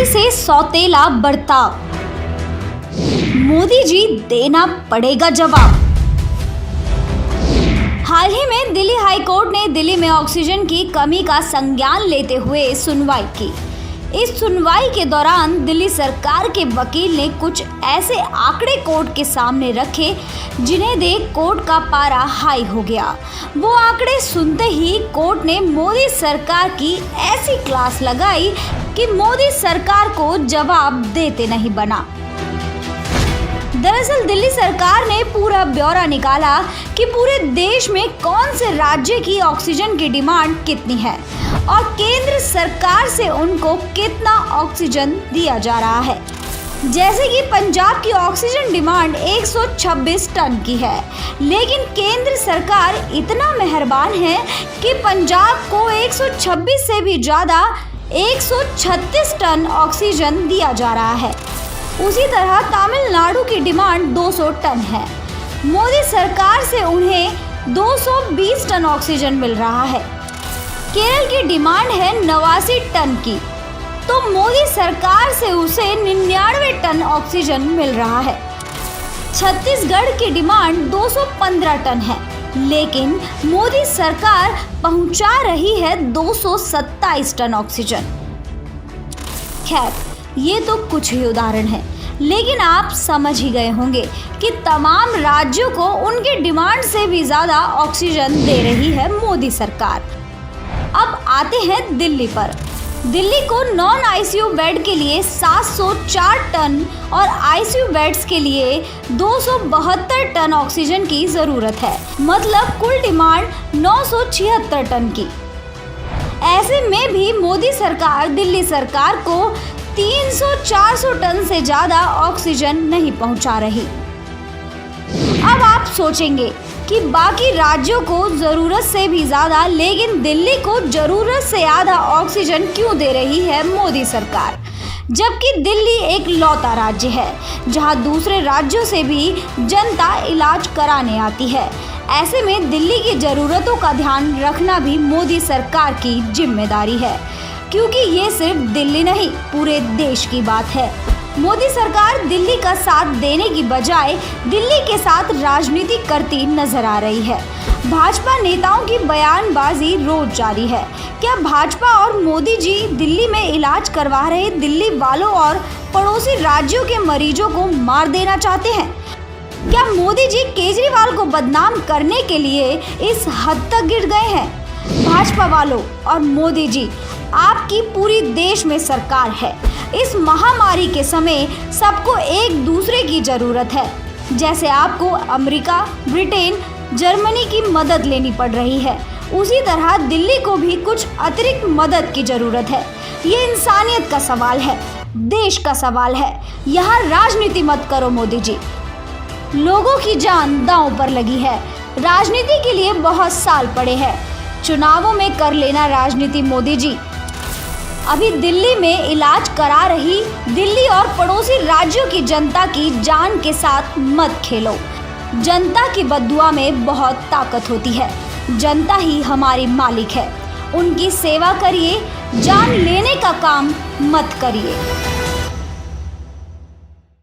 दिल्ली से सौतेला बर्ताव, मोदी जी देना पड़ेगा जवाब। हाल ही में दिल्ली हाई कोर्ट ने दिल्ली में ऑक्सीजन की कमी का संज्ञान लेते हुए सुनवाई की। इस सुनवाई के दौरान दिल्ली सरकार के वकील ने कुछ ऐसे आंकड़े कोर्ट के सामने रखे जिन्हें देख कोर्ट का पारा हाई हो गया। वो आंकड़े सुनते ही कोर्ट ने मोदी सरकार की ऐसी क्लास लगाई कि मोदी सरकार को जवाब देते नहीं बना। दरअसल दिल्ली सरकार ने पूरा ब्यौरा निकाला कि पूरे देश में कौन से राज्य की ऑक्सीजन की डिमांड कितनी है और केंद्र सरकार से उनको कितना ऑक्सीजन दिया जा रहा है। जैसे कि पंजाब की ऑक्सीजन डिमांड 126 टन की है, लेकिन केंद्र सरकार इतना मेहरबान है कि पंजाब को 126 से भी ज़्यादा 136 टन ऑक्सीजन दिया जा रहा है। उसी तरह तमिलनाडु की डिमांड 200 टन है। मोदी सरकार से उन्हें 220 टन ऑक्सीजन मिल रहा है। केरल की डिमांड है 89 टन की, तो मोदी सरकार से उसे 99 टन ऑक्सीजन मिल रहा है। छत्तीसगढ़ की डिमांड 215 टन है, लेकिन मोदी सरकार पहुंचा रही है 227 टन ऑक्सीजन। खैर, ये तो कुछ ही उदाहरण है, लेकिन आप समझ ही गए होंगे कि तमाम राज्यों को उनकी डिमांड से भी ज़्यादा ऑक्सीजन दे रही है मोदी सरकार। अब आते हैं दिल्ली पर। दिल्ली को नॉन आईसीयू बेड के लिए 704 टन और आईसीयू बेड्स के लिए 272 टन ऑक्सीजन की ज़रूरत है, मतलब कुल डिमांड 976 टन की। ऐसे में भी मोदी सरकार दिल्ली सरकार को 300-400 टन से ज़्यादा ऑक्सीजन नहीं पहुंचा रही। अब आप सोचेंगे कि बाकी राज्यों को ज़रूरत से भी ज़्यादा, लेकिन दिल्ली को ज़रूरत से आधा ऑक्सीजन क्यों दे रही है मोदी सरकार, जबकि दिल्ली एक लौता राज्य है जहां दूसरे राज्यों से भी जनता इलाज कराने आती है। ऐसे में दिल्ली की ज़रूरतों का ध्यान रखना भी मोदी सरकार की जिम्मेदारी है, क्योंकि ये सिर्फ दिल्ली नहीं, पूरे देश की बात है। मोदी सरकार दिल्ली का साथ देने की बजाय दिल्ली के साथ राजनीति करती नजर आ रही है। भाजपा नेताओं की बयानबाजी रोज जारी है। क्या भाजपा और मोदी जी दिल्ली में इलाज करवा रहे दिल्ली वालों और पड़ोसी राज्यों के मरीजों को मार देना चाहते हैं? क्या मोदी जी केजरीवाल को बदनाम करने के लिए इस हद तक गिर गए हैं? भाजपा वालों और मोदी जी, आपकी पूरी देश में सरकार है। इस महामारी के समय सबको एक दूसरे की ज़रूरत है। जैसे आपको अमेरिका, ब्रिटेन, जर्मनी की मदद लेनी पड़ रही है, उसी तरह दिल्ली को भी कुछ अतिरिक्त मदद की ज़रूरत है। ये इंसानियत का सवाल है, देश का सवाल है। यहाँ राजनीति मत करो मोदी जी। लोगों की जान दांव पर लगी है। राजनीति के लिए बहुत साल पड़े हैं। चुनावों में कर लेना राजनीति मोदी जी। अभी दिल्ली में इलाज करा रही दिल्ली और पड़ोसी राज्यों की जनता की जान के साथ मत खेलो। जनता की बद्दुआ में बहुत ताकत होती है। जनता ही हमारी मालिक है। उनकी सेवा करिए, जान लेने का काम मत करिए।